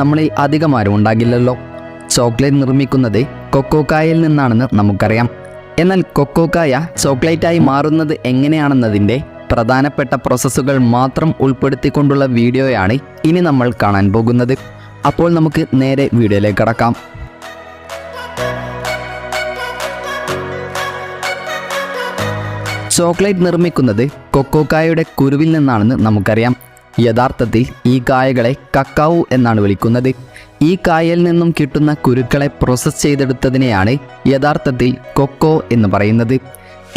നമ്മളിൽ അധികമാരും ഉണ്ടാകില്ലല്ലോ. ചോക്ലേറ്റ് നിർമ്മിക്കുന്നത് കൊക്കോക്കായയിൽ നിന്നാണെന്ന് നമുക്കറിയാം. എന്നാൽ കൊക്കോക്കായ ചോക്ലേറ്റായി മാറുന്നത് എങ്ങനെയാണെന്നതിൻ്റെ പ്രധാനപ്പെട്ട പ്രോസസ്സുകൾ മാത്രം ഉൾപ്പെടുത്തിക്കൊണ്ടുള്ള വീഡിയോയാണ് ഇനി നമ്മൾ കാണാൻ പോകുന്നത്. അപ്പോൾ നമുക്ക് നേരെ വീഡിയോയിലേക്ക് കടക്കാം. ചോക്ലേറ്റ് നിർമ്മിക്കുന്നത് കൊക്കോക്കായയുടെ കുരുവിൽ നിന്നാണെന്ന് നമുക്കറിയാം. യഥാർത്ഥത്തിൽ ഈ കായകളെ കക്കാവു എന്നാണ് വിളിക്കുന്നത്. ഈ കായയിൽ നിന്നും കിട്ടുന്ന കുരുക്കളെ പ്രോസസ്സ് ചെയ്തെടുത്തതിനെയാണ് യഥാർത്ഥത്തിൽ കൊക്കോ എന്ന് പറയുന്നത്.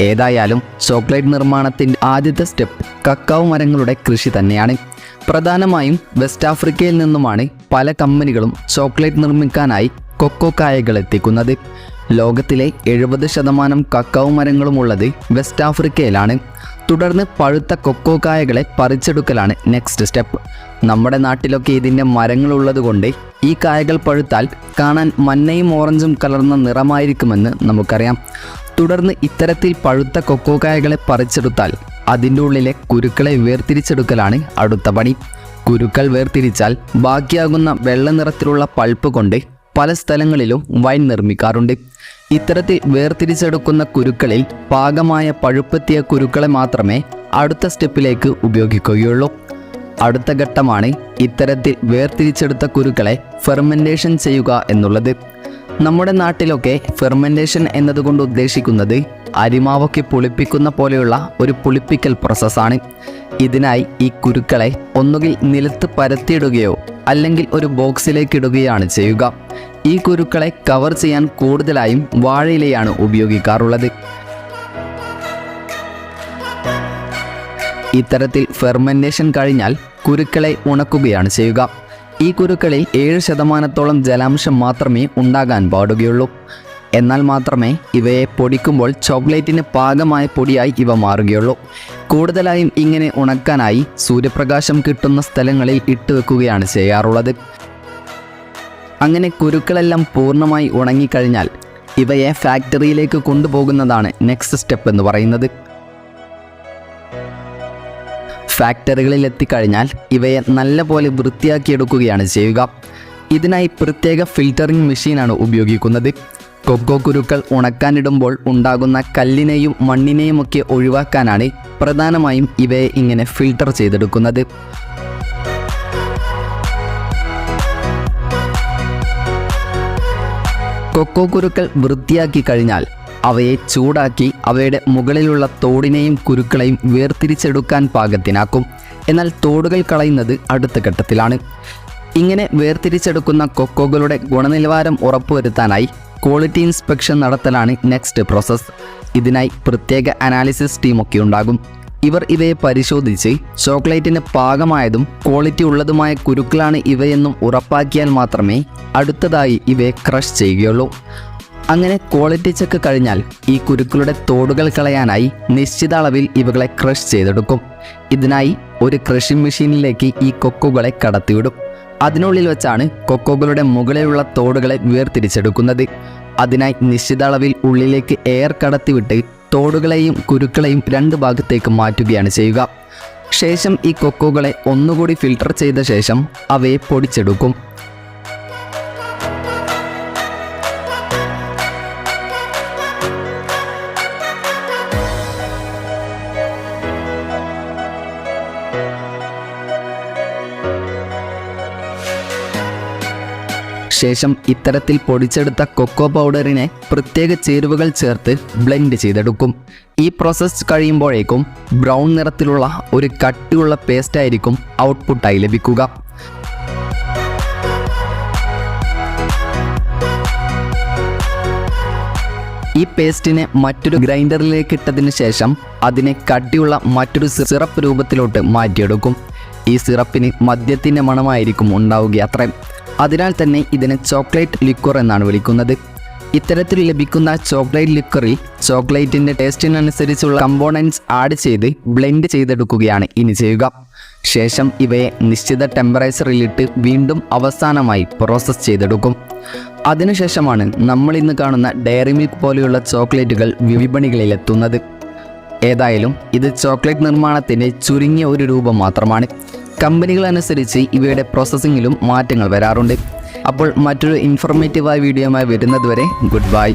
ഏതായാലും ചോക്ലേറ്റ് നിർമ്മാണത്തിൻ്റെ ആദ്യത്തെ സ്റ്റെപ്പ് കക്കാവു മരങ്ങളുടെ കൃഷി തന്നെയാണ്. പ്രധാനമായും വെസ്റ്റ് ആഫ്രിക്കയിൽ നിന്നുമാണ് പല കമ്പനികളും ചോക്ലേറ്റ് നിർമ്മിക്കാനായി കൊക്കോ കായകൾ എത്തിക്കുന്നത്. ലോകത്തിലെ 70% കക്കാവു മരങ്ങളുമുള്ളത് വെസ്റ്റ് ആഫ്രിക്കയിലാണ്. തുടർന്ന് പഴുത്ത കൊക്കോ കായകളെ പറിച്ചെടുക്കലാണ് നെക്സ്റ്റ് സ്റ്റെപ്പ്. നമ്മുടെ നാട്ടിലൊക്കെ ഇതിൻ്റെ മരങ്ങളുള്ളത് കൊണ്ട് ഈ കായകൾ പഴുത്താൽ കാണാൻ മഞ്ഞയും ഓറഞ്ചും കലർന്ന നിറമായിരിക്കുമെന്ന് നമുക്കറിയാം. തുടർന്ന് ഇത്തരത്തിൽ പഴുത്ത കൊക്കോ കായകളെ പറിച്ചെടുത്താൽ അതിൻ്റെ ഉള്ളിലെ കുരുക്കളെ വേർതിരിച്ചെടുക്കലാണ് അടുത്ത പണി. കുരുക്കൾ വേർതിരിച്ചാൽ ബാക്കിയാകുന്ന വെള്ള നിറത്തിലുള്ള പൾപ്പ് കൊണ്ട് പല സ്ഥലങ്ങളിലും വൈൻ നിർമ്മിക്കാറുണ്ട്. ഇത്തരത്തിൽ വേർതിരിച്ചെടുക്കുന്ന കുരുക്കളിൽ പാകമായ പഴുപ്പെത്തിയ കുരുക്കളെ മാത്രമേ അടുത്ത സ്റ്റെപ്പിലേക്ക് ഉപയോഗിക്കുകയുള്ളൂ. അടുത്ത ഘട്ടമാണ് ഇത്തരത്തിൽ വേർതിരിച്ചെടുത്ത കുരുക്കളെ ഫെർമെൻറ്റേഷൻ ചെയ്യുക എന്നുള്ളത്. നമ്മുടെ നാട്ടിലൊക്കെ ഫെർമെൻറ്റേഷൻ എന്നതുകൊണ്ട് ഉദ്ദേശിക്കുന്നത് അരിമാവൊക്കെ പുളിപ്പിക്കുന്ന പോലെയുള്ള ഒരു പുളിപ്പിക്കൽ പ്രോസസ്സാണ്. ഇതിനായി ഈ കുരുക്കളെ ഒന്നുകിൽ നിലത്ത് പരത്തിയിടുകയോ അല്ലെങ്കിൽ ഒരു ബോക്സിലേക്ക് ഇടുകയാണ് ചെയ്യുക. ഈ കുരുക്കളെ കവർ ചെയ്യാൻ കൂടുതലായും വാഴയിലയാണ് ഉപയോഗിക്കാറുള്ളത്. ഇത്തരത്തിൽ ഫെർമെൻറ്റേഷൻ കഴിഞ്ഞാൽ കുരുക്കളെ ഉണക്കുകയാണ് ചെയ്യുക. ഈ കുരുക്കളിൽ 7% ജലാംശം മാത്രമേ ഉണ്ടാകാൻ പാടുകയുള്ളൂ. എന്നാൽ മാത്രമേ ഇവയെ പൊടിക്കുമ്പോൾ ചോക്ലേറ്റിന് പാകമായ പൊടിയായി ഇവ മാറുകയുള്ളൂ. കൂടുതലായും ഇങ്ങനെ ഉണക്കാനായി സൂര്യപ്രകാശം കിട്ടുന്ന സ്ഥലങ്ങളിൽ ഇട്ടുവെക്കുകയാണ് ചെയ്യാറുള്ളത്. അങ്ങനെ കുരുക്കളെല്ലാം പൂർണ്ണമായി ഉണങ്ങിക്കഴിഞ്ഞാൽ ഇവയെ ഫാക്ടറിയിലേക്ക് കൊണ്ടുപോകുന്നതാണ് നെക്സ്റ്റ് സ്റ്റെപ്പ് എന്ന് പറയുന്നത്. ഫാക്ടറികളിൽ എത്തിക്കഴിഞ്ഞാൽ ഇവയെ നല്ലപോലെ വൃത്തിയാക്കിയെടുക്കുകയാണ് ചെയ്യുക. ഇതിനായി പ്രത്യേക ഫിൽറ്ററിംഗ് മെഷീനാണ് ഉപയോഗിക്കുന്നത്. കൊക്കോ കുരുക്കൾ ഉണക്കാനിടുമ്പോൾ ഉണ്ടാകുന്ന കല്ലിനെയും മണ്ണിനെയും ഒക്കെ ഒഴിവാക്കാനാണ് പ്രധാനമായും ഇവയെ ഇങ്ങനെ ഫിൽട്ടർ ചെയ്തെടുക്കുന്നത്. കൊക്കോ കുരുക്കൾ വൃത്തിയാക്കി കഴിഞ്ഞാൽ അവയെ ചൂടാക്കി അവയുടെ മുകളിലുള്ള തോടിനെയും കുരുക്കളെയും വേർതിരിച്ചെടുക്കാൻ പാകത്തിനാക്കും. എന്നാൽ തോടുകൾ കളയുന്നത് അടുത്ത ഘട്ടത്തിലാണ്. ഇങ്ങനെ വേർതിരിച്ചെടുക്കുന്ന കൊക്കോകളുടെ ഗുണനിലവാരം ഉറപ്പുവരുത്താനായി ക്വാളിറ്റി ഇൻസ്പെക്ഷൻ നടത്തലാണ് നെക്സ്റ്റ് പ്രോസസ്സ്. ഇതിനായി പ്രത്യേക അനാലിസിസ് ടീമൊക്കെ ഉണ്ടാകും. ഇവർ ഇവയെ പരിശോധിച്ച് ചോക്ലേറ്റിന് പാകമായതും ക്വാളിറ്റി ഉള്ളതുമായ കുരുക്കളാണ് ഇവയെന്നും ഉറപ്പാക്കിയാൽ മാത്രമേ അടുത്തതായി ഇവയെ ക്രഷ് ചെയ്യുകയുള്ളൂ. അങ്ങനെ ക്വാളിറ്റി ചെക്ക് കഴിഞ്ഞാൽ ഈ കുരുക്കളുടെ തോടുകൾ കളയാനായി നിശ്ചിത അളവിൽ ഇവകളെ ക്രഷ് ചെയ്തെടുക്കും. ഇതിനായി ഒരു ക്രഷിംഗ് മെഷീനിലേക്ക് ഈ കൊക്കോകളെ കടത്തിവിടും. അതിനുള്ളിൽ വെച്ചാണ് കൊക്കോകളുടെ മുകളിലുള്ള തോടുകളെ വേർതിരിച്ചെടുക്കുന്നത്. അതിനായി നിശ്ചിത അളവിൽ ഉള്ളിലേക്ക് എയർ കടത്തിവിട്ട് തോടുകളെയും കുരുക്കളെയും 2 ഭാഗത്തേക്ക് മാറ്റുകയാണ് ചെയ്യുക. ശേഷം ഈ കൊക്കോകളെ ഒന്നുകൂടി ഫിൽട്ടർ ചെയ്ത ശേഷം അവയെ പൊടിച്ചെടുക്കും. ശേഷം ഇത്തരത്തിൽ പൊടിച്ചെടുത്ത കൊക്കോ പൗഡറിനെ പ്രത്യേക ചേരുവകൾ ചേർത്ത് ബ്ലെൻഡ് ചെയ്തെടുക്കും. ഈ പ്രോസസ്സ് കഴിയുമ്പോഴേക്കും ബ്രൗൺ നിറത്തിലുള്ള ഒരു കട്ടിയുള്ള പേസ്റ്റായിരിക്കും ഔട്ട്പുട്ടായി ലഭിക്കുക. ഈ പേസ്റ്റിനെ മറ്റൊരു ഗ്രൈൻഡറിലേക്ക് ഇട്ടതിന് ശേഷം അതിനെ കട്ടിയുള്ള മറ്റൊരു സിറപ്പ് രൂപത്തിലോട്ട് മാറ്റിയെടുക്കും. ഈ സിറപ്പിന് മദ്യത്തിൻ്റെ മണമായിരിക്കും ഉണ്ടാവുകയത്രേ. അതിനാൽ തന്നെ ഇതിനെ ചോക്ലേറ്റ് ലിക്വർ എന്നാണ് വിളിക്കുന്നത്. ഇത്തരത്തിൽ ലഭിക്കുന്ന ചോക്ലേറ്റ് ലിക്വറിൽ ചോക്ലേറ്റിൻ്റെ ടേസ്റ്റിനനുസരിച്ചുള്ള കമ്പോണൻസ് ആഡ് ചെയ്ത് ബ്ലെൻഡ് ചെയ്തെടുക്കുകയാണ് ഇനി ചെയ്യുക. ശേഷം ഇവയെ നിശ്ചിത ടെമ്പറേച്ചറിലിട്ട് വീണ്ടും അവസാനമായി പ്രോസസ്സ് ചെയ്തെടുക്കും. അതിനുശേഷമാണ് നമ്മൾ ഇന്ന് കാണുന്ന ഡയറി മിൽക്ക് പോലെയുള്ള ചോക്ലേറ്റുകൾ വിപണികളിലെത്തുന്നത്. ഏതായാലും ഇത് ചോക്ലേറ്റ് നിർമ്മാണത്തിൻ്റെ ചുരുങ്ങിയ ഒരു രൂപം മാത്രമാണ്. കമ്പനികൾ അനുസരിച്ച് ഇവയുടെ പ്രോസസ്സിങ്ങിലും മാറ്റങ്ങൾ വരാറുണ്ട്. അപ്പോൾ മറ്റൊരു ഇൻഫോർമേറ്റീവായ വീഡിയോയുമായി വരുന്നതുവരെ ഗുഡ് ബൈ.